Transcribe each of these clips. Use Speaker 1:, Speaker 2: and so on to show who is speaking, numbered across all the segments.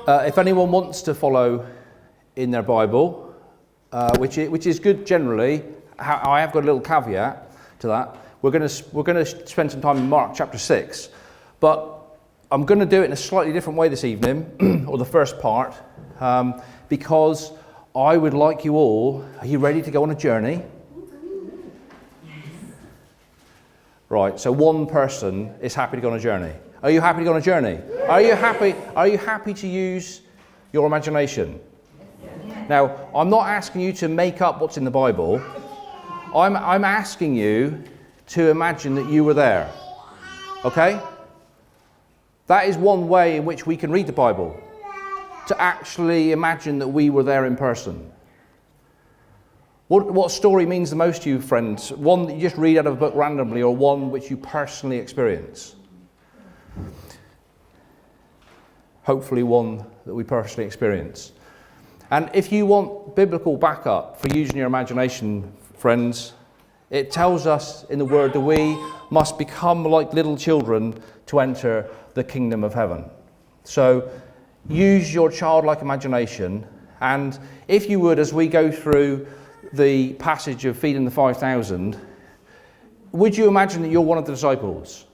Speaker 1: If anyone wants to follow in their Bible, which is good generally, I have got a little caveat to that. We're going to spend some time in Mark chapter 6, but I'm going to do it in a slightly different way this evening, or the first part, because I would like you all. Are you ready to go on a journey?
Speaker 2: Yes.
Speaker 1: Right. So one person is happy to go on a journey. Are you happy to go on a journey? Are you happy? Are you happy to use your imagination? Now, I'm not asking you to make up what's in the Bible. I'm asking you to imagine that you were there. Okay? That is one way in which we can read the Bible. To actually imagine that we were there in person. What story means the most to you, friends? One that you just read out of a book randomly, or one which you personally experience? Hopefully one that we personally experience. And if you want biblical backup for using your imagination, friends, it tells us in the Word that we must become like little children to enter the kingdom of heaven. So use your childlike imagination, and if you would, as we go through the passage of feeding the 5,000, would you imagine that you're one of the disciples?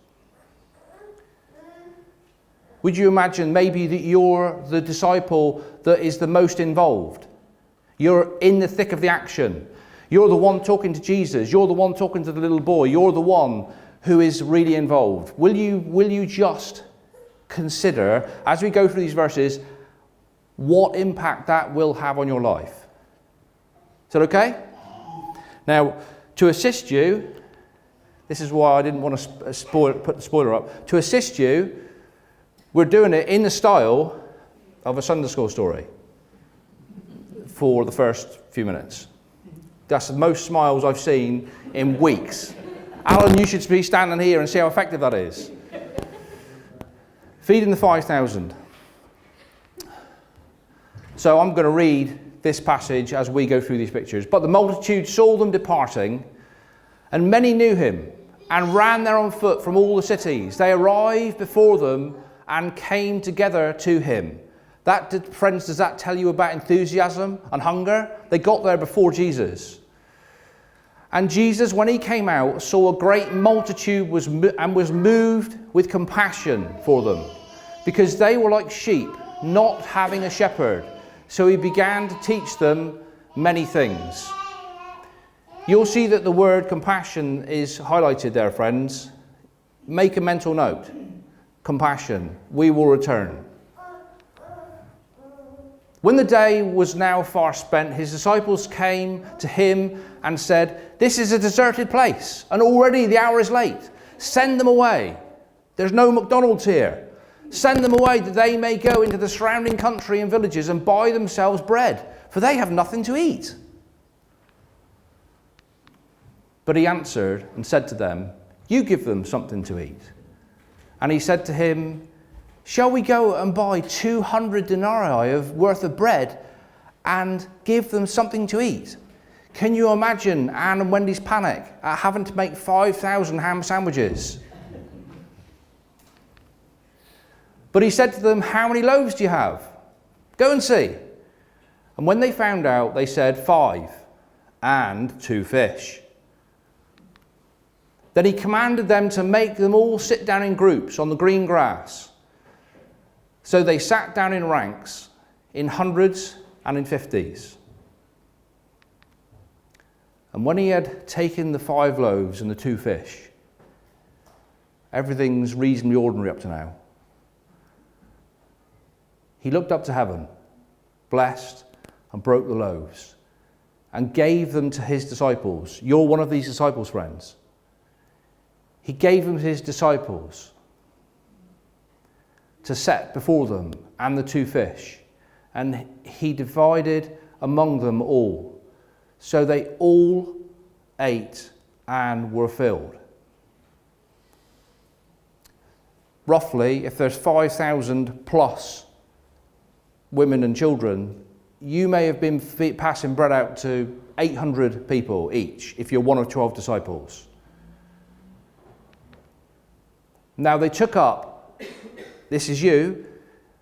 Speaker 1: Would you imagine maybe that you're the disciple that is the most involved? You're in the thick of the action. You're the one talking to Jesus. You're the one talking to the little boy. You're the one who is really involved. Will you just consider, as we go through these verses, what impact that will have on your life? Is that okay? Now, to assist you, this is why I didn't want to put the spoiler up. To assist you, we're doing it in the style of a Sunday school story for the first few minutes. That's the most smiles I've seen in weeks. Alan, you should be standing here and see how effective that is. Feeding the 5,000. So I'm going to read this passage as we go through these pictures. But the multitude saw them departing, and many knew him, and ran there on foot from all the cities. They arrived before them and came together to him. Friends, does that tell you about enthusiasm and hunger? They got there before Jesus. And Jesus, when he came out, saw a great multitude and was moved with compassion for them, because they were like sheep, not having a shepherd. So he began to teach them many things. You'll see that the word compassion is highlighted there, friends. Make a mental note. Compassion. We will return. When the day was now far spent, his disciples came to him and said, "This is a deserted place, and already the hour is late. Send them away. There's no McDonald's here. Send them away that they may go into the surrounding country and villages and buy themselves bread, for they have nothing to eat." But he answered and said to them, "You give them something to eat." And he said to him, "Shall we go and buy 200 denarii worth of bread and give them something to eat?" Can you imagine Anne and Wendy's panic at having to make 5,000 ham sandwiches? But he said to them, "How many loaves do you have? Go and see." And when they found out, they said, 5 and 2 fish. Then he commanded them to make them all sit down in groups on the green grass. So they sat down in ranks, in hundreds and in 50s. And when he had taken the 5 loaves and the 2 fish, everything's reasonably ordinary up to now, he looked up to heaven, blessed and broke the loaves, and gave them to his disciples. You're one of these disciples, friends. He gave them to his disciples to set before them, and the 2 fish. And he divided among them all. So they all ate and were filled. Roughly, if there's 5,000 plus women and children, you may have been passing bread out to 800 people each, if you're one of 12 disciples. Now they took up, this is you,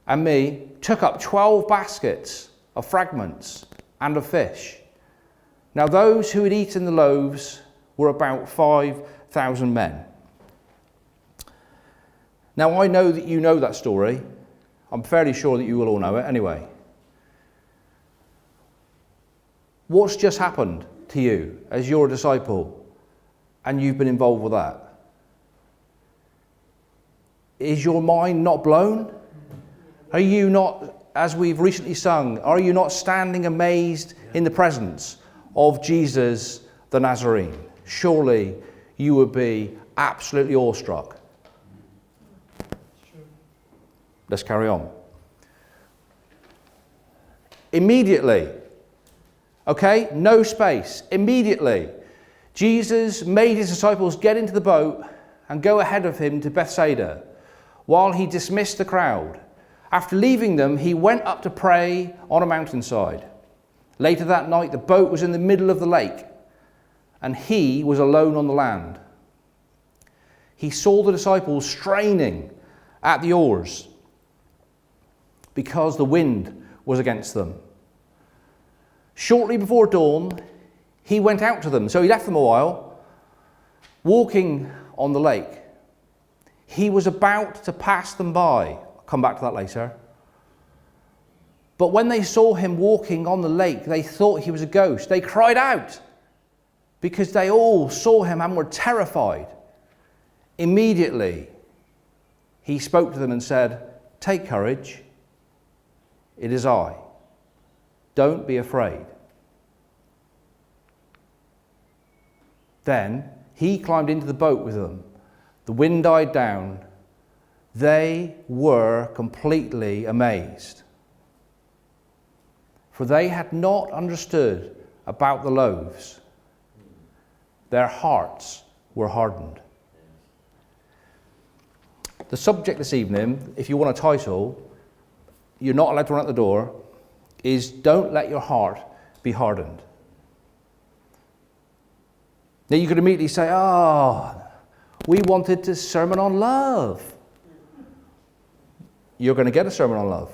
Speaker 1: and me took up 12 baskets of fragments and of fish. Now those who had eaten the loaves were about 5,000 men. Now I know that you know that story. I'm fairly sure that you will all know it anyway. What's just happened to you as you're a disciple and you've been involved with that? Is your mind not blown? Are you not, as we've recently sung, are you not standing amazed in the presence of Jesus the Nazarene? Surely you would be absolutely awestruck. Let's carry on. Immediately, okay, no space. Immediately, Jesus made his disciples get into the boat and go ahead of him to Bethsaida while he dismissed the crowd. After leaving them, he went up to pray on a mountainside. Later that night, the boat was in the middle of the lake, and he was alone on the land. He saw the disciples straining at the oars because the wind was against them. Shortly before dawn, he went out to them. So he left them a while, walking on the lake. He was about to pass them by. I'll come back to that later. But when they saw him walking on the lake, they thought he was a ghost. They cried out because they all saw him and were terrified. Immediately, he spoke to them and said, "Take courage. It is I. Don't be afraid." Then he climbed into the boat with them. The wind died down. They were completely amazed, for they had not understood about the loaves. Their hearts were hardened. The subject this evening, if you want a title, you're not allowed to run out the door, is "Don't let your heart be hardened." Now you could immediately say, we wanted to sermon on love. You're going to get a sermon on love.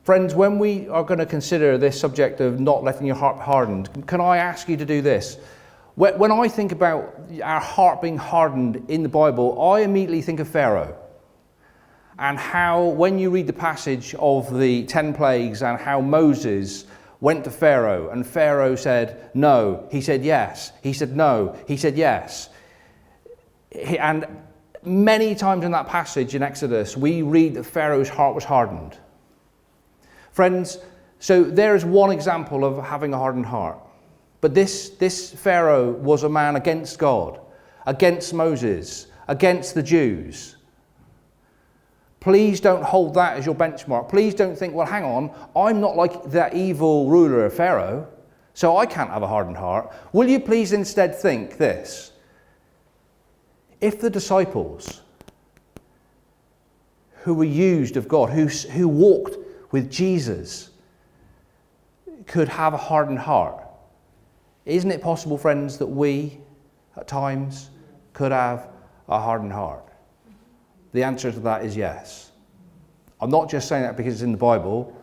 Speaker 1: Friends, when we are going to consider this subject of not letting your heart be hardened, can I ask you to do this? When I think about our heart being hardened in the Bible, I immediately think of Pharaoh. And how, when you read the passage of the 10 plagues and how Moses went to Pharaoh and Pharaoh said no, he said yes, he said no, he said yes. And many times in that passage in Exodus, we read that Pharaoh's heart was hardened. Friends, so there is one example of having a hardened heart. But this Pharaoh was a man against God, against Moses, against the Jews. Please don't hold that as your benchmark. Please don't think, well, hang on, I'm not like that evil ruler of Pharaoh, so I can't have a hardened heart. Will you please instead think this? If the disciples who were used of God, who walked with Jesus, could have a hardened heart, isn't it possible, friends, that we, at times, could have a hardened heart? The answer to that is yes. I'm not just saying that because it's in the Bible,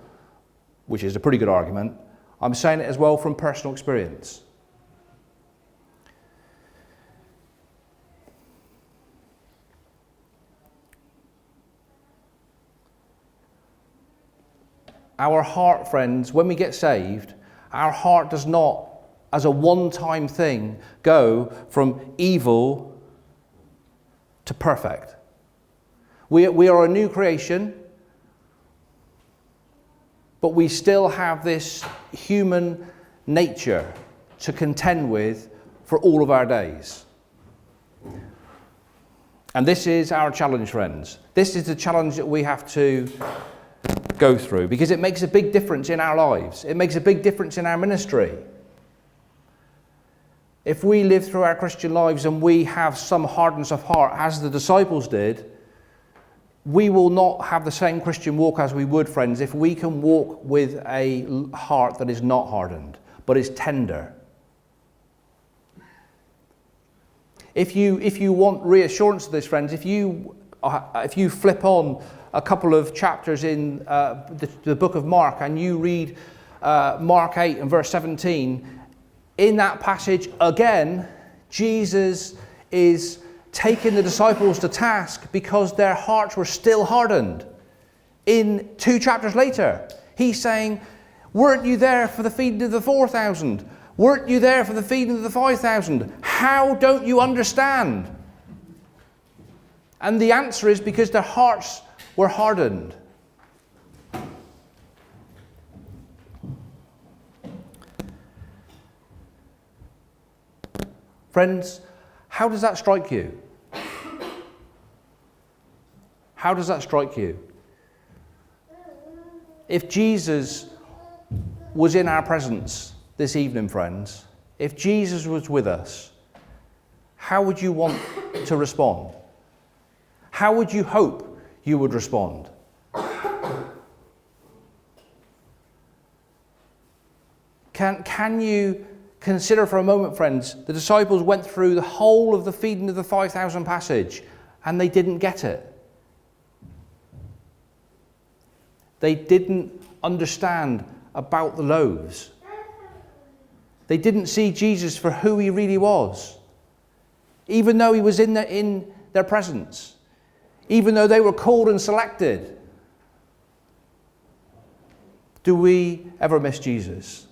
Speaker 1: which is a pretty good argument. I'm saying it as well from personal experience. Our heart, friends, when we get saved, our heart does not, as a one-time thing, go from evil to perfect. We are a new creation, but we still have this human nature to contend with for all of our days. And this is our challenge, friends. This is the challenge that we have to go through, because it makes a big difference in our lives. It makes a big difference in our ministry. If we live through our Christian lives and we have some hardness of heart, as the disciples did, we will not have the same Christian walk as we would, friends, if we can walk with a heart that is not hardened, but is tender. If you want reassurance of this, friends, if you if you flip on a couple of chapters in the book of Mark and you read Mark 8 and verse 17, in that passage again, Jesus is taking the disciples to task because their hearts were still hardened. In 2 chapters later, he's saying, weren't you there for the feeding of the 4,000? Weren't you there for the feeding of the 5,000? How don't you understand? And the answer is because their hearts were hardened. Friends, how does that strike you? How does that strike you? If Jesus was in our presence this evening, friends, if Jesus was with us, how would you want to respond? How would you hope you would respond? Can you consider for a moment, friends, the disciples went through the whole of the feeding of the 5,000 passage and they didn't get it. They didn't understand about the loaves. They didn't see Jesus for who he really was. Even though he was in their presence. Even though they were called and selected. Do we ever miss Jesus?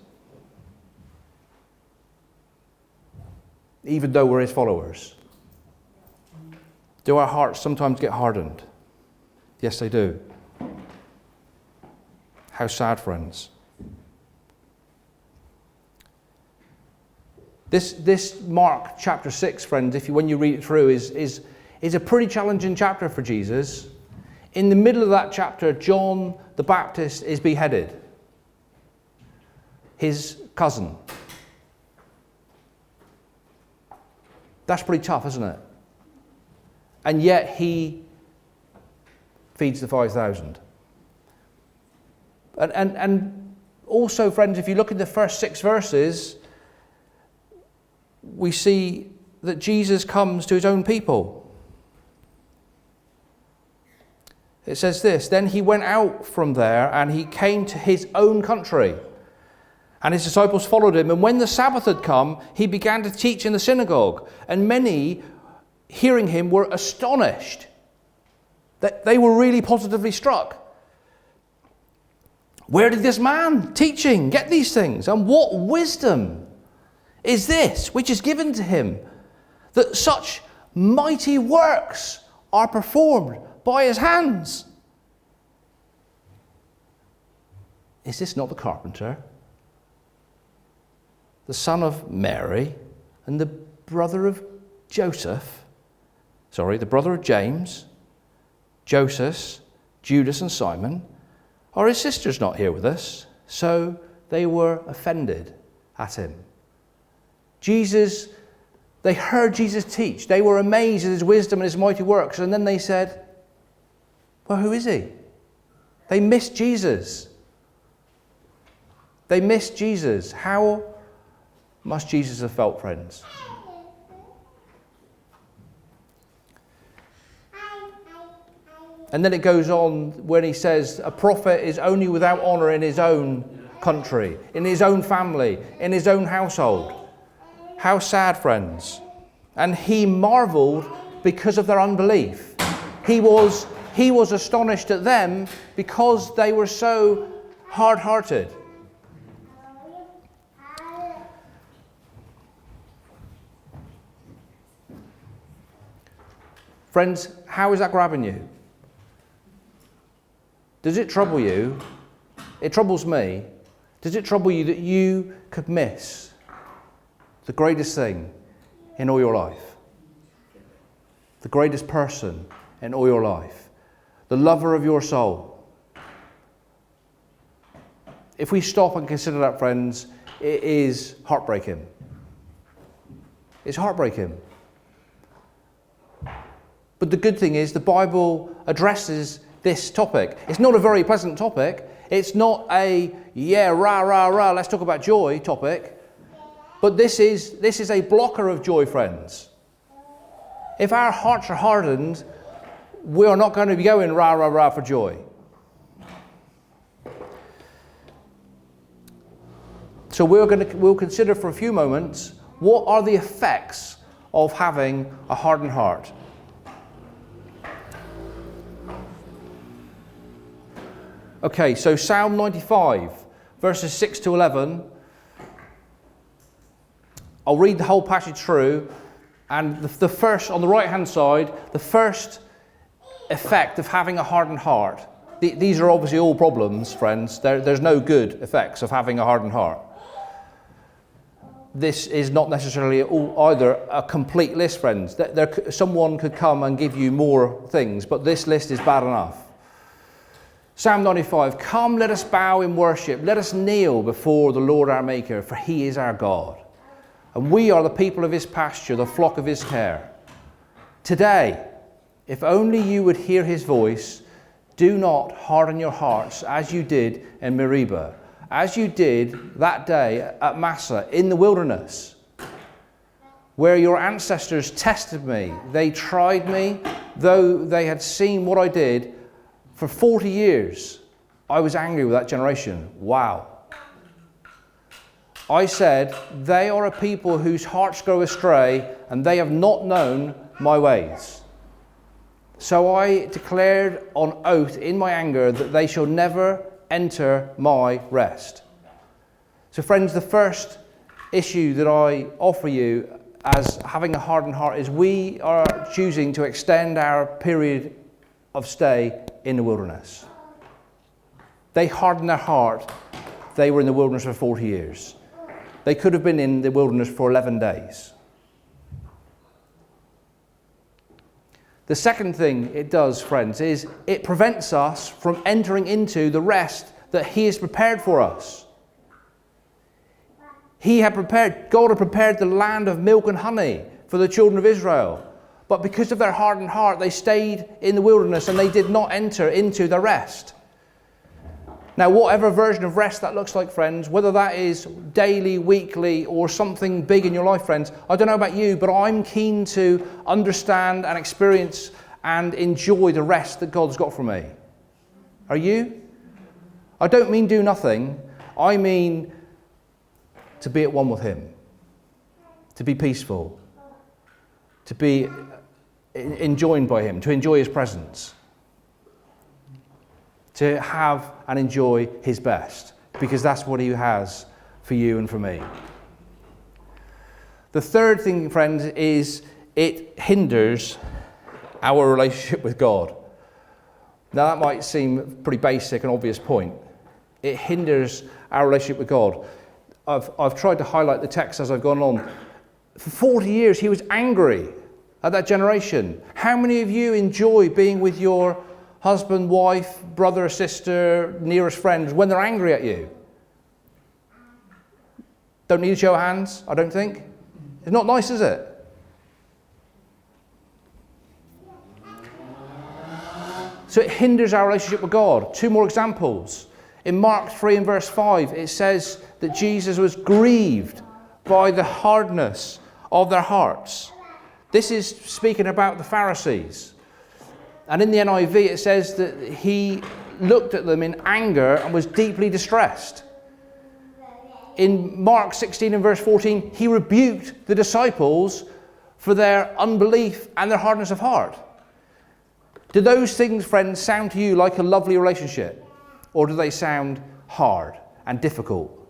Speaker 1: Even though we're his followers? Do our hearts sometimes get hardened? Yes, they do. How sad, friends. This Mark chapter 6, friends, when you read it through, is a pretty challenging chapter for Jesus. In the middle of that chapter, John the Baptist is beheaded. His cousin. That's pretty tough, isn't it? And yet he feeds the 5,000. And also, friends, if you look at the first 6 verses, we see that Jesus comes to his own people. It says this, then he went out from there and he came to his own country. And his disciples followed him. And when the Sabbath had come, he began to teach in the synagogue. And many, hearing him, were astonished. That they were really positively struck. Where did this man teaching get these things? And what wisdom is this which is given to him, that such mighty works are performed by his hands? Is this not the carpenter, the son of Mary, and the brother of the brother of James, Joseph, Judas, and Simon? Are his sisters not here with us? So they were offended at him. They heard Jesus teach. They were amazed at his wisdom and his mighty works. And then they said, well, who is he? They missed Jesus. They missed Jesus. How must Jesus have felt, friends? And then it goes on when he says, a prophet is only without honor in his own country, in his own family, in his own household. How sad, friends. And he marveled because of their unbelief. He was astonished at them because they were so hard-hearted. Friends, how is that grabbing you? Does it trouble you? It troubles me. Does it trouble you that you could miss the greatest thing in all your life? The greatest person in all your life? The lover of your soul? If we stop and consider that, friends, it is heartbreaking. It's heartbreaking. But the good thing is the Bible addresses this topic. It's not a very pleasant topic. It's not a, let's talk about joy topic. But this is a blocker of joy, friends. If our hearts are hardened, we are not going to be going rah, rah, rah for joy. So we'll consider for a few moments, what are the effects of having a hardened heart? Okay, so Psalm 95, verses 6 to 11. I'll read the whole passage through, and the first, on the right-hand side, the first effect of having a hardened heart. These are obviously all problems, friends. There's no good effects of having a hardened heart. This is not necessarily either a complete list, friends. Someone could come and give you more things, but this list is bad enough. Psalm 95, come, let us bow in worship. Let us kneel before the Lord our Maker, for he is our God. And we are the people of his pasture, the flock of his care. Today, if only you would hear his voice, do not harden your hearts as you did in Meribah, as you did that day at Massah in the wilderness, where your ancestors tested me. They tried me, though they had seen what I did. For 40 years, I was angry with that generation. Wow. I said, they are a people whose hearts go astray, and they have not known my ways. So I declared on oath in my anger that they shall never enter my rest. So friends, the first issue that I offer you as having a hardened heart is we are choosing to extend our period of stay in the wilderness. They hardened their heart. They were in the wilderness for 40 years. They could have been in the wilderness for 11 days. The second thing it does, friends, is it prevents us from entering into the rest that he has prepared for us. God had prepared the land of milk and honey for the children of Israel. But because of their hardened heart, they stayed in the wilderness and they did not enter into the rest. Now, whatever version of rest that looks like, friends, whether that is daily, weekly, or something big in your life, friends, I don't know about you, but I'm keen to understand and experience and enjoy the rest that God's got for me. Are you? I don't mean do nothing. I mean to be at one with him, to be peaceful, to be enjoined by him, to enjoy his presence, to have and enjoy his best, because that's what he has for you and for me. The third thing, friends, is it hinders our relationship with God. Now that might seem a pretty basic and obvious point. It hinders our relationship with God. I've tried to highlight the text as I've gone on. For 40 years he was angry at that generation. How many of you enjoy being with your husband, wife, brother, sister, nearest friends when they're angry at you? Don't need to show hands, I don't think. It's not nice, is it? So it hinders our relationship with God. Two more examples. In Mark 3 and verse 5, it says that Jesus was grieved by the hardness of their hearts. This is speaking about the Pharisees. And in the NIV, it says that he looked at them in anger and was deeply distressed. In Mark 16 and verse 14, he rebuked the disciples for their unbelief and their hardness of heart. Do those things, friends, sound to you like a lovely relationship? Or do they sound hard and difficult,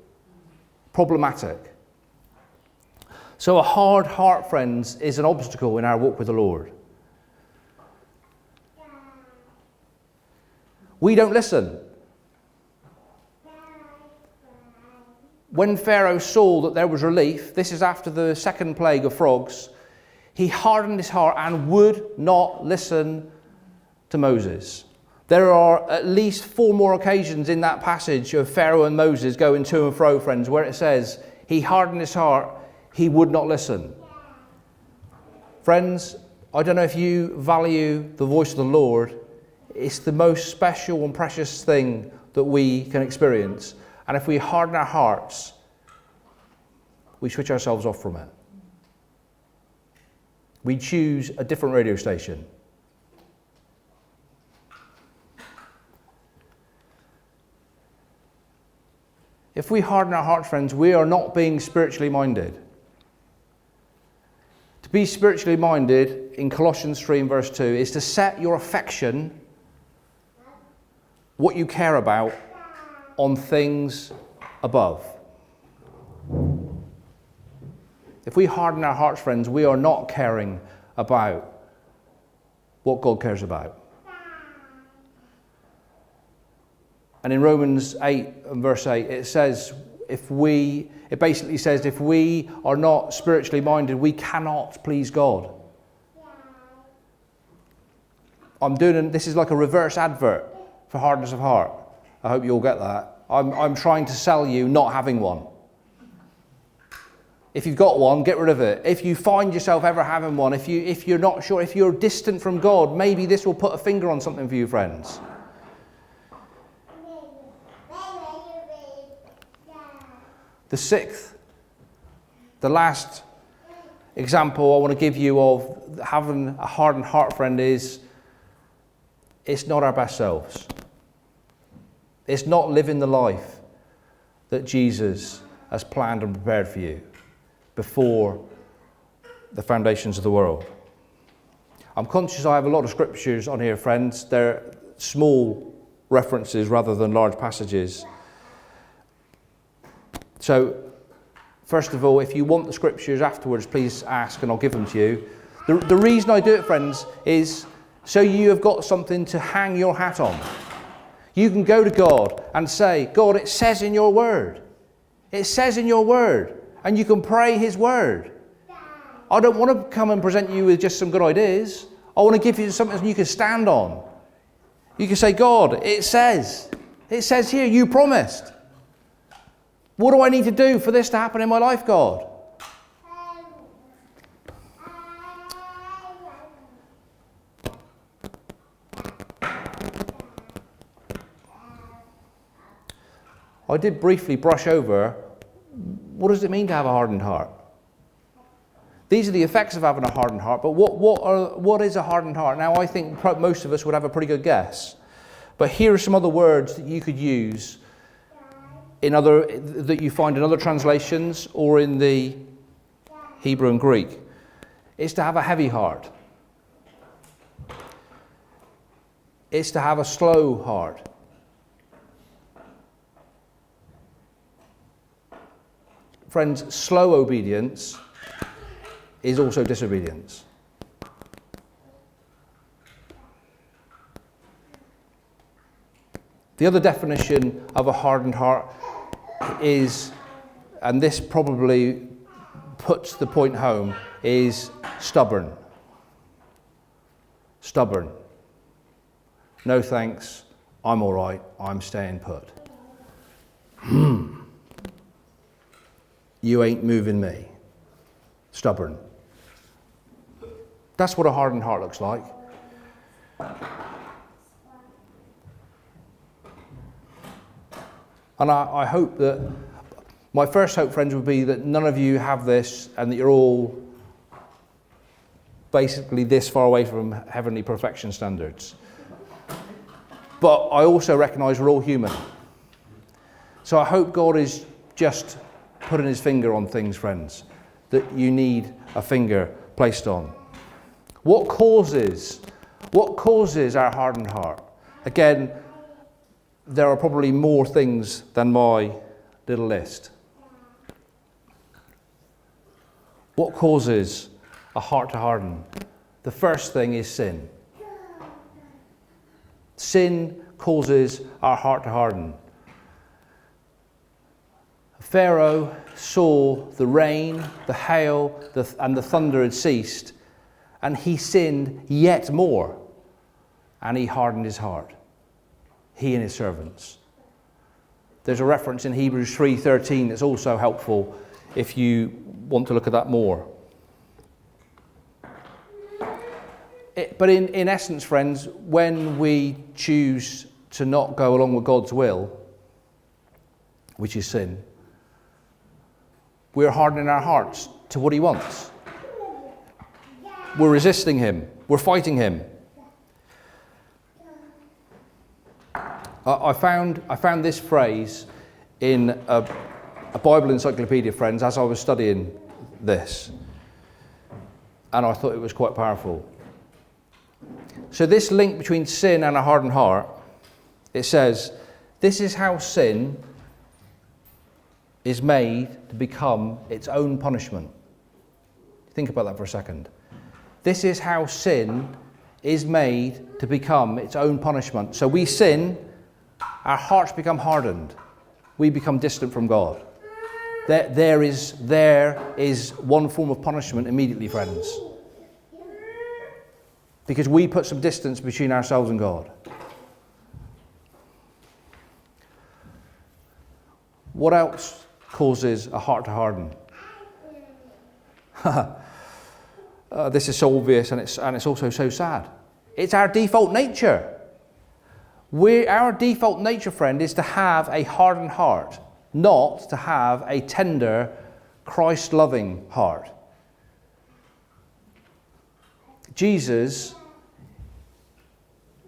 Speaker 1: problematic? So a hard heart, friends, is an obstacle in our walk with the Lord. We don't listen. When Pharaoh saw that there was relief, this is after the second plague of frogs, he hardened his heart and would not listen to Moses. There are at least 4 more occasions in that passage of Pharaoh and Moses going to and fro, friends, where it says he hardened his heart, he would not listen. Friends, I don't know if you value the voice of the Lord. It's the most special and precious thing that we can experience. And if we harden our hearts, we switch ourselves off from it. We choose a different radio station. If we harden our hearts, friends, we are not being spiritually minded. To be spiritually minded, in Colossians 3 and verse 2, is to set your affection, what you care about, on things above. If we harden our hearts, friends, we are not caring about what God cares about. And in Romans 8 and verse 8, it says, if we are not spiritually minded, we cannot please God. This is like a reverse advert for hardness of heart. I hope you all get that. I'm trying to sell you not having one. If you've got one, get rid of it. If you find yourself ever having one, if you're not sure, if you're distant from God, maybe this will put a finger on something for you, friends. The sixth, the last example I want to give you of having a hardened heart, friend, is it's not our best selves. It's not living the life that Jesus has planned and prepared for you before the foundations of the world. I'm conscious I have a lot of scriptures on here, friends. They're small references rather than large passages. So, first of all, if you want the scriptures afterwards, please ask and I'll give them to you. The reason I do it, friends, is so you have got something to hang your hat on. You can go to God and say, God, it says in your word. It says in your word. And you can pray his word. I don't want to come and present you with just some good ideas. I want to give you something you can stand on. You can say, God, it says here, you promised. What do I need to do for this to happen in my life, God? I did briefly brush over, what does it mean to have a hardened heart? These are the effects of having a hardened heart, but what is a hardened heart? Now, I think most of us would have a pretty good guess. But here are some other words that you could use that you find in other translations or in the Hebrew and Greek. It's to have a heavy heart. It's to have a slow heart. Friends, slow obedience is also disobedience. The other definition of a hardened heart is, and this probably puts the point home, is stubborn. Stubborn. No thanks, I'm all right, I'm staying put. You ain't moving me. Stubborn. That's what a hardened heart looks like. And I hope that, my first hope, friends, would be that none of you have this and that you're all basically this far away from heavenly perfection standards. But I also recognise we're all human. So I hope God is just putting his finger on things, friends, that you need a finger placed on. What causes our hardened heart? Again, there are probably more things than my little list. What causes a heart to harden? The first thing is sin. Sin causes our heart to harden. Pharaoh saw the rain, the hail, and the thunder had ceased, and he sinned yet more, and he hardened his heart. He and his servants. There's a reference in Hebrews 3:13 that's also helpful if you want to look at that more. But in essence, friends, when we choose to not go along with God's will, which is sin, we're hardening our hearts to what he wants. We're resisting him. We're fighting him. I found this phrase in a Bible encyclopedia, friends, as I was studying this. And I thought it was quite powerful. So this link between sin and a hardened heart, it says, this is how sin is made to become its own punishment. Think about that for a second. This is how sin is made to become its own punishment. So we sin, our hearts become hardened. We become distant from God. There is one form of punishment immediately, friends. Because we put some distance between ourselves and God. What else causes a heart to harden? This is so obvious, and it's also so sad. It's our default nature. Our default nature, friend, is to have a hardened heart, not to have a tender, Christ-loving heart. Jesus,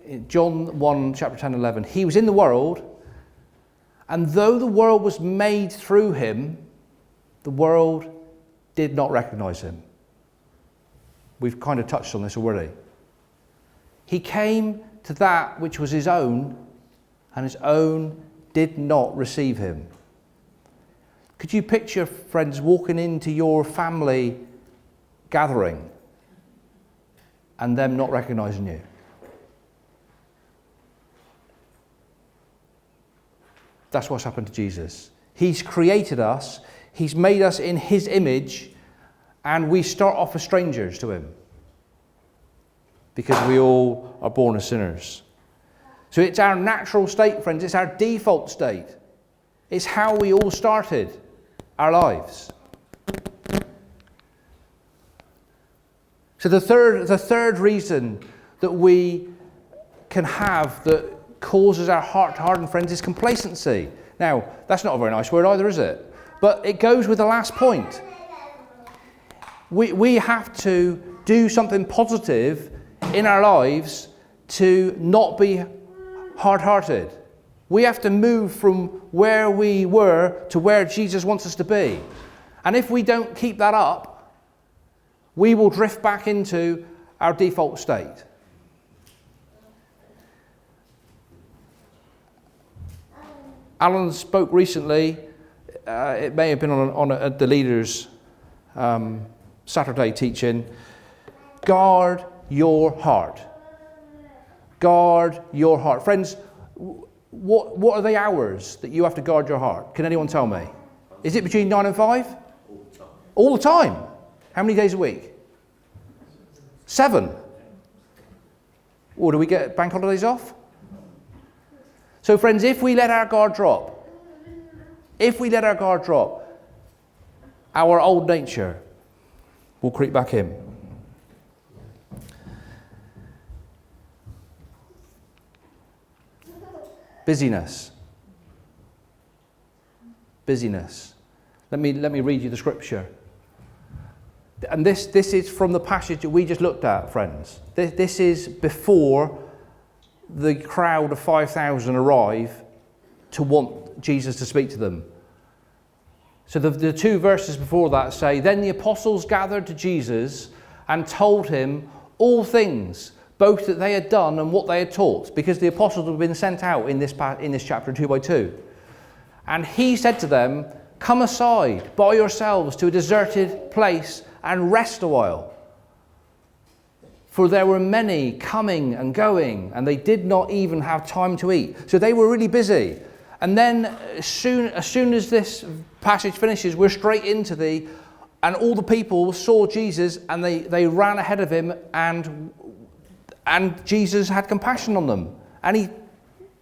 Speaker 1: in John 1, chapter 10, 11, he was in the world, and though the world was made through him, the world did not recognize him. We've kind of touched on this already. He came to that which was his own, and his own did not receive him. Could you picture, friends, walking into your family gathering and them not recognizing you? That's what's happened to Jesus. He's created us, he's made us in his image, and we start off as strangers to him. Because we all are born as sinners. So it's our natural state, friends. It's our default state. It's how we all started our lives. So the third reason that we can have that causes our heart to harden, friends, is complacency. Now, that's not a very nice word either, is it? But it goes with the last point. We have to do something positive in our lives to not be hard-hearted. We have to move from where we were to where Jesus wants us to be. And if we don't keep that up, we will drift back into our default state. Alan spoke recently, it may have been on the leaders' Saturday teaching, guard your heart. Guard your heart. Friends, what are the hours that you have to guard your heart? Can anyone tell me? Is it between 9 and 5?
Speaker 3: All the time.
Speaker 1: All the time? How many days a week? 7? Or do we get bank holidays off? So friends, if we let our guard drop, our old nature will creep back in. Busyness. Let me read you the scripture. And this is from the passage that we just looked at, friends. This is before the crowd of 5,000 arrive to want Jesus to speak to them. So the two verses before that say, "Then the apostles gathered to Jesus and told him all things, both that they had done and what they had taught," because the apostles had been sent out in this chapter 2 by 2. "And he said to them, 'Come aside by yourselves to a deserted place and rest a while.' For there were many coming and going, and they did not even have time to eat." So they were really busy. And then as soon as this passage finishes, we're straight into and all the people saw Jesus, and they ran ahead of him, and Jesus had compassion on them, and he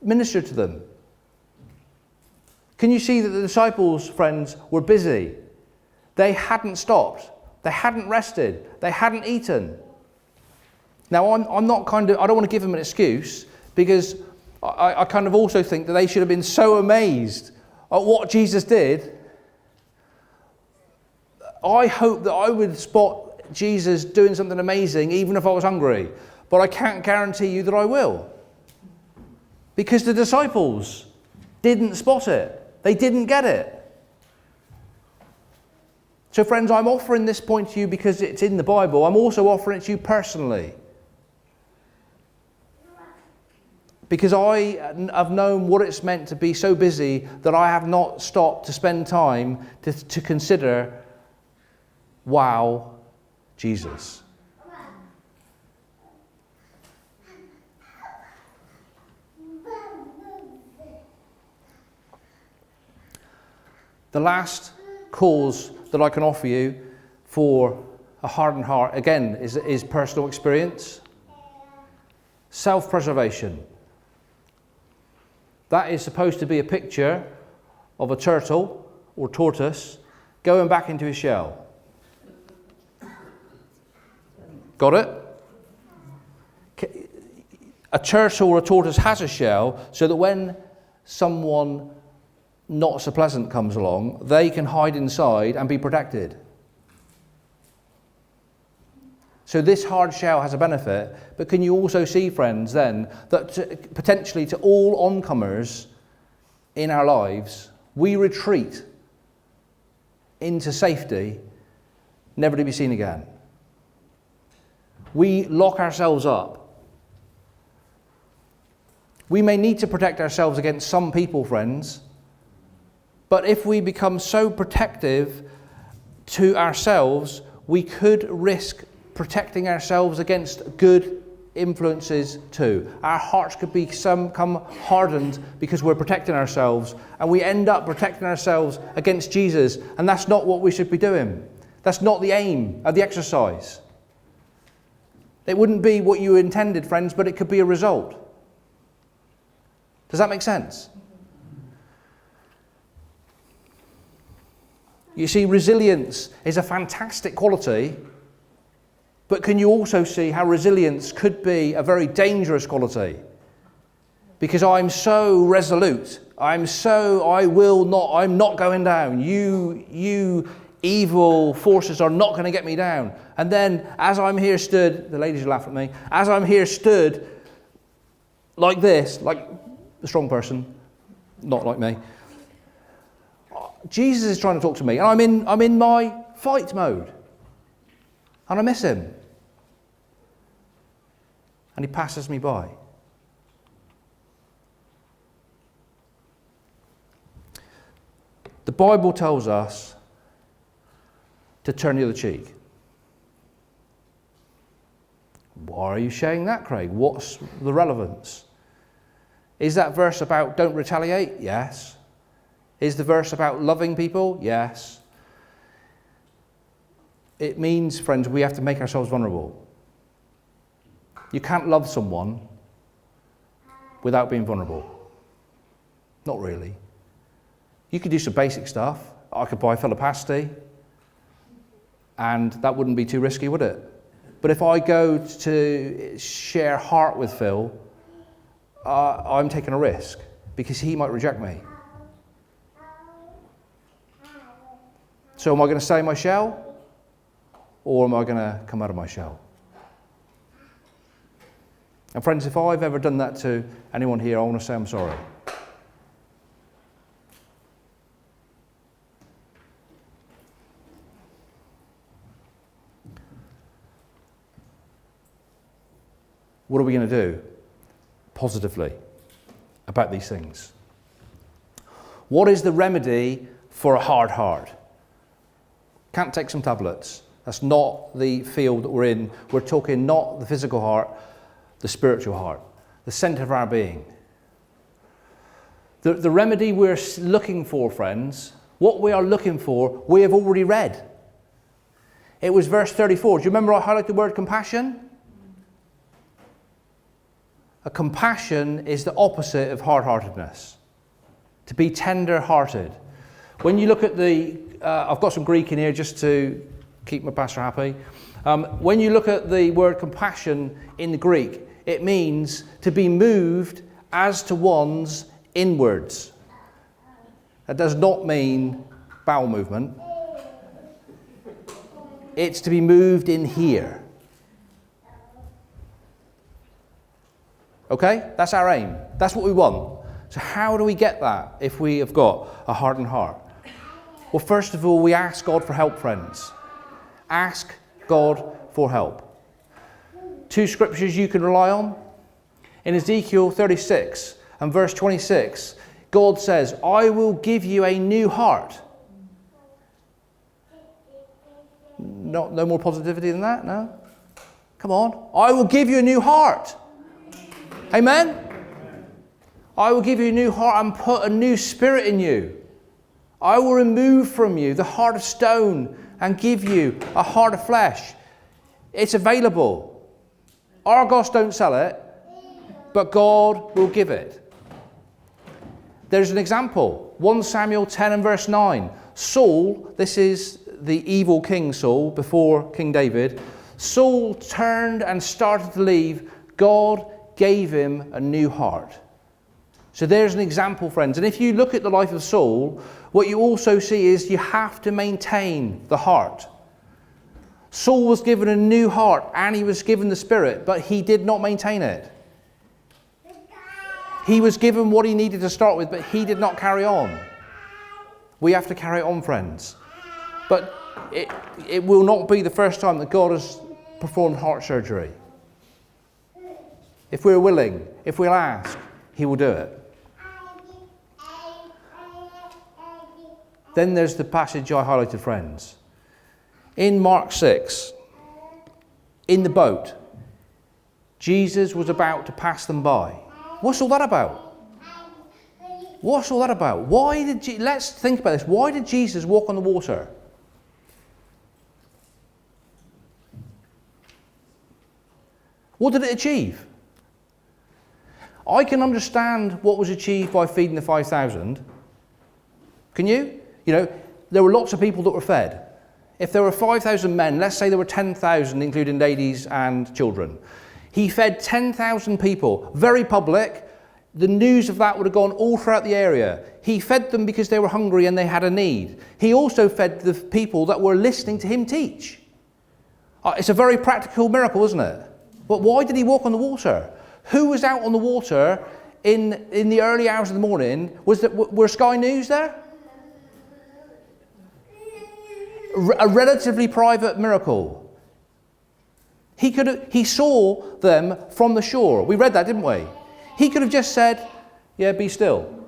Speaker 1: ministered to them. Can you see that the disciples, friends, were busy? They hadn't stopped. They hadn't rested. They hadn't eaten. Now, I don't want to give them an excuse, because I kind of also think that they should have been so amazed at what Jesus did. I hope that I would spot Jesus doing something amazing even if I was hungry, but I can't guarantee you that I will. Because the disciples didn't spot it. They didn't get it. So friends, I'm offering this point to you because it's in the Bible. I'm also offering it to you personally. Because I have known what it's meant to be so busy that I have not stopped to spend time to consider, wow, Jesus. The last cause that I can offer you for a hardened heart, again, is personal experience. Self-preservation. That is supposed to be a picture of a turtle or tortoise going back into his shell. Got it? A turtle or a tortoise has a shell so that when someone not so pleasant comes along, they can hide inside and be protected. So this hard shell has a benefit, but can you also see, friends, then, that potentially to all oncomers in our lives, we retreat into safety, never to be seen again. We lock ourselves up. We may need to protect ourselves against some people, friends, but if we become so protective to ourselves, we could risk protecting ourselves against good influences too. Our hearts could become hardened because we're protecting ourselves, and we end up protecting ourselves against Jesus, and that's not what we should be doing. That's not the aim of the exercise. It wouldn't be what you intended, friends, but it could be a result. Does that make sense? You see, resilience is a fantastic quality, but can you also see how resilience could be a very dangerous quality? Because I'm so resolute. I'm not going down. You evil forces are not going to get me down. And then as I'm here stood, the ladies will laugh at me, as I'm here stood like this, like a strong person, not like me, Jesus is trying to talk to me, and I'm in my fight mode. And I miss him. And he passes me by. The Bible tells us to turn the other cheek. Why are you saying that, Craig? What's the relevance? Is that verse about don't retaliate? Yes. Is the verse about loving people? Yes. It means, friends, we have to make ourselves vulnerable. You can't love someone without being vulnerable. Not really. You could do some basic stuff. I could buy a fella pasty, and that wouldn't be too risky, would it? But if I go to share heart with Phil, I'm taking a risk because he might reject me. So am I going to stay in my shell? Or am I going to come out of my shell? And friends, if I've ever done that to anyone here, I want to say I'm sorry. What are we going to do positively about these things? What is the remedy for a hard heart? Can't take some tablets. That's not the field that we're in. We're talking not the physical heart, the spiritual heart, the centre of our being. The remedy we're looking for, friends, what we are looking for, we have already read. It was verse 34. Do you remember I highlighted the word compassion? A compassion is the opposite of hard-heartedness. To be tender-hearted. When you look at I've got some Greek in here just to keep my pastor happy. When you look at the word compassion in the Greek, it means to be moved as to one's inwards. That does not mean bowel movement. It's to be moved in here. Okay? That's our aim. That's what we want. So how do we get that if we have got a hardened heart? Well, first of all, we ask God for help, friends. Ask God for help. 2 scriptures you can rely on. In Ezekiel 36 and verse 26, God says, I will give you a new heart. No more positivity than that, no? Come on. I will give you a new heart. Amen? I will give you a new heart and put a new spirit in you. I will remove from you the heart of stone and give you a heart of flesh. It's available. Argos don't sell it, but God will give it. There's an example. 1 Samuel 10 and verse 9. Saul, this is the evil king Saul, before King David. Saul turned and started to leave. God gave him a new heart. So there's an example, friends. And if you look at the life of Saul, what you also see is you have to maintain the heart. Saul was given a new heart and he was given the Spirit, but he did not maintain it. He was given what he needed to start with, but he did not carry on. We have to carry it on, friends. But it will not be the first time that God has performed heart surgery. If we're willing, if we'll ask, he will do it. Then there's the passage I highlighted, friends. In Mark 6, in the boat, Jesus was about to pass them by. What's all that about? What's all that about? Let's think about this. Why did Jesus walk on the water? What did it achieve? I can understand what was achieved by feeding the 5,000. Can you? You know, there were lots of people that were fed. If there were 5,000 men, let's say there were 10,000, including ladies and children. He fed 10,000 people, very public. The news of that would have gone all throughout the area. He fed them because they were hungry and they had a need. He also fed the people that were listening to him teach. It's a very practical miracle, isn't it? But why did he walk on the water? Who was out on the water in the early hours of the morning? Were Sky News there? A relatively private miracle. He saw them from the shore. We read that, didn't we? He could have just said, yeah, be still.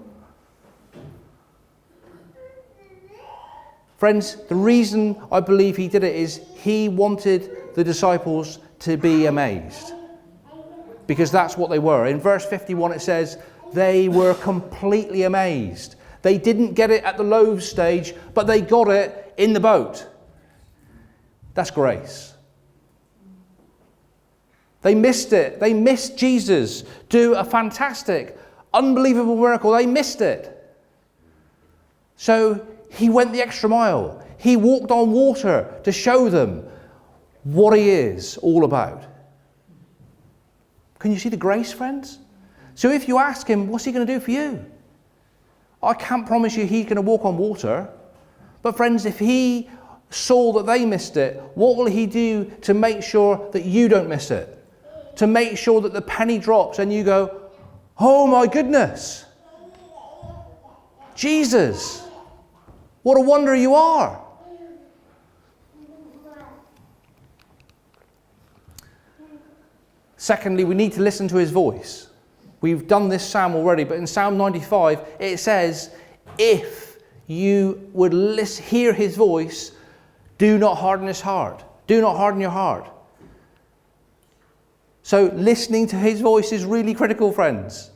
Speaker 1: Friends, the reason I believe he did it is he wanted the disciples to be amazed. Because that's what they were. In verse 51 it says, they were completely amazed. They didn't get it at the loaves stage, but they got it in the boat. That's grace. They missed it. They missed Jesus do a fantastic, unbelievable miracle. They missed it. So he went the extra mile. He walked on water to show them what he is all about. Can you see the grace, friends? So if you ask him, what's he going to do for you? I can't promise you he's going to walk on water. But friends, if he saw that they missed it, what will he do to make sure that you don't miss it? To make sure that the penny drops and you go, oh my goodness, Jesus, what a wonder you are. Secondly, we need to listen to his voice. We've done this psalm already, but in Psalm 95, it says, if you would hear his voice, do not harden his heart. Do not harden your heart. So listening to his voice is really critical, friends.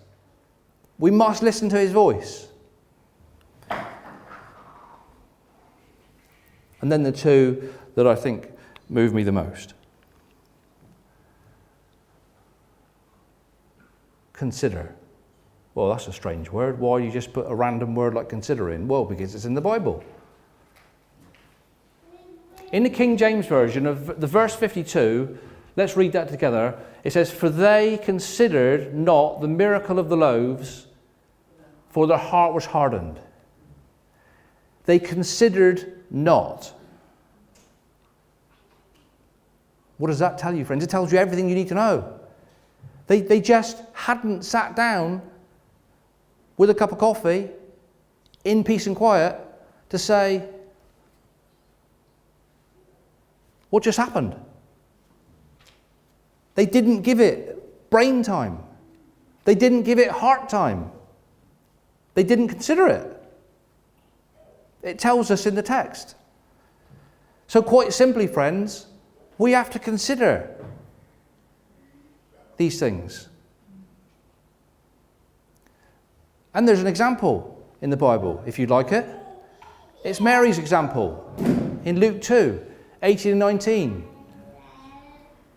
Speaker 1: We must listen to his voice. And then the two that I think move me the most. Consider. Well, that's a strange word. Why do you just put a random word like consider in? Well, because it's in the Bible. In the King James Version of the verse 52, let's read that together. It says, for they considered not the miracle of the loaves, for their heart was hardened. They considered not. What does that tell you, friends? It tells you everything you need to know. They just hadn't sat down with a cup of coffee, in peace and quiet, to say, what just happened? They didn't give it brain time. They didn't give it heart time. They didn't consider it. It tells us in the text. So quite simply, friends, we have to consider these things. And there's an example in the Bible, if you'd like it. It's Mary's example in Luke 2, 18 and 19.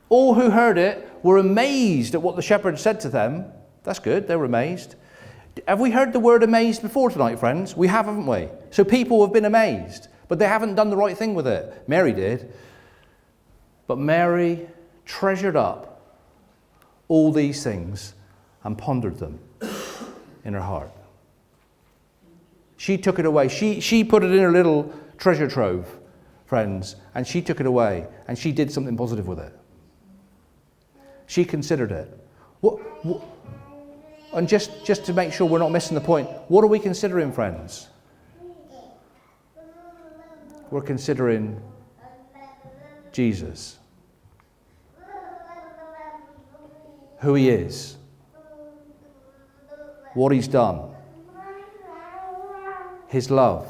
Speaker 1: All who heard it were amazed at what the shepherd said to them. That's good, they were amazed. Have we heard the word amazed before tonight, friends? We have, haven't we? So people have been amazed, but they haven't done the right thing with it. Mary did. But Mary treasured up all these things and pondered them in her heart. She took it away. She put it in her little treasure trove, friends, and she took it away, and she did something positive with it. She considered it. And just to make sure we're not missing the point, what are we considering, friends? We're considering Jesus. Who he is. What he's done. His love.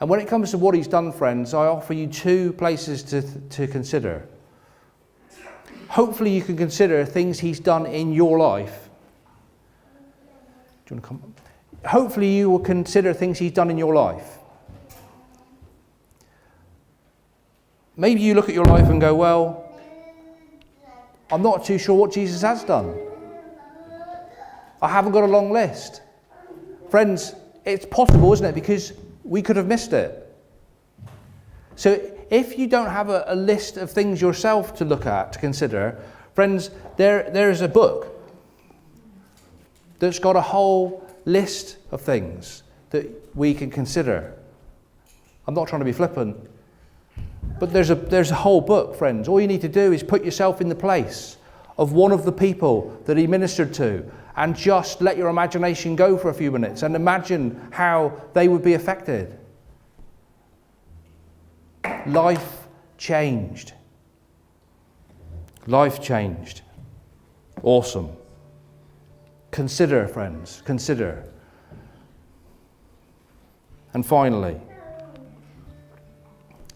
Speaker 1: And when it comes to what he's done, friends, I offer you two places to consider. Hopefully you can consider things he's done in your life. Do you want to come? Hopefully you will consider things he's done in your life. Maybe you look at your life and go, well, I'm not too sure what Jesus has done. I haven't got a long list. Friends, it's possible, isn't it? Because we could have missed it. So if you don't have a list of things yourself to look at, to consider, friends, there's a book that's got a whole list of things that we can consider. I'm not trying to be flippant, but there's a whole book, friends. All you need to do is put yourself in the place of one of the people that he ministered to and just let your imagination go for a few minutes and imagine how they would be affected. Life changed. Life changed. Awesome. Consider, friends, consider. And finally,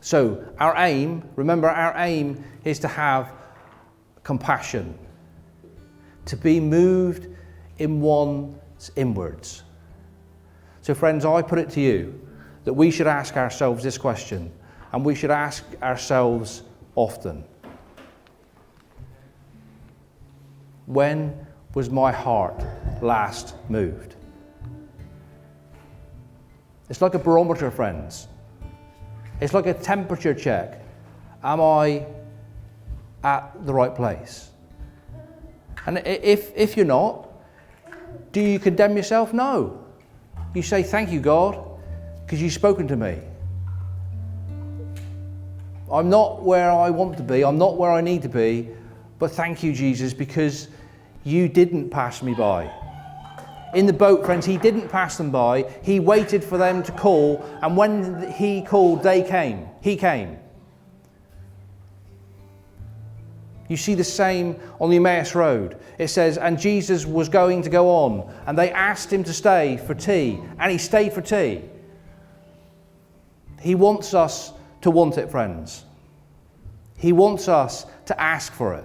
Speaker 1: so our aim, remember our aim is to have compassion, to be moved in one's inwards. So friends, I put it to you that we should ask ourselves this question, and we should ask ourselves often. When was my heart last moved? It's like a barometer, friends. It's like a temperature check. Am I at the right place? And if you're not, do you condemn yourself? No. You say, thank you, God, because you've spoken to me. I'm not where I want to be. I'm not where I need to be. But thank you, Jesus, because you didn't pass me by. In the boat, friends, he didn't pass them by. He waited for them to call. And when he called, they came. He came. You see the same on the Emmaus Road. It says, and Jesus was going to go on. And they asked him to stay for tea. And he stayed for tea. He wants us to want it, friends. He wants us to ask for it.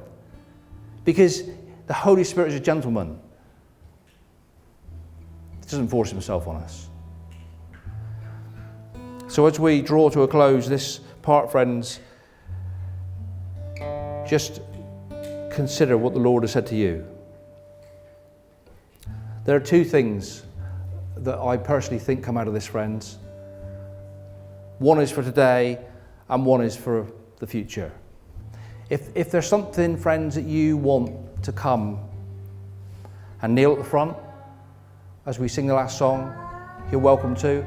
Speaker 1: Because the Holy Spirit is a gentleman. He doesn't force himself on us. So as we draw to a close this part, friends, just consider what the Lord has said to you. There are two things that I personally think come out of this, friends. One is for today, and one is for the future. If there's something, friends, that you want to come and kneel at the front as we sing the last song, you're welcome to.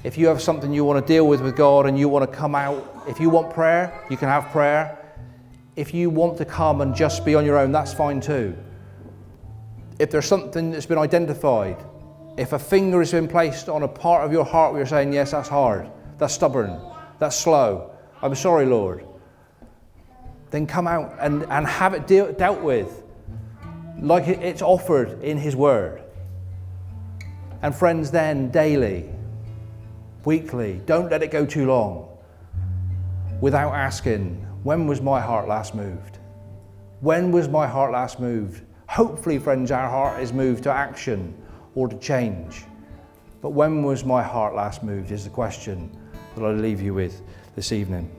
Speaker 1: If you have something you want to deal with God and you want to come out, if you want prayer, you can have prayer. If you want to come and just be on your own, that's fine too. If there's something that's been identified, if a finger has been placed on a part of your heart where you're saying, yes, that's hard, that's stubborn, that's slow, I'm sorry, Lord, then come out and have it dealt with like it's offered in His Word. And friends, then daily, weekly, don't let it go too long without asking, when was my heart last moved? When was my heart last moved? Hopefully, friends, our heart is moved to action or to change. But when was my heart last moved is the question that I leave you with this evening.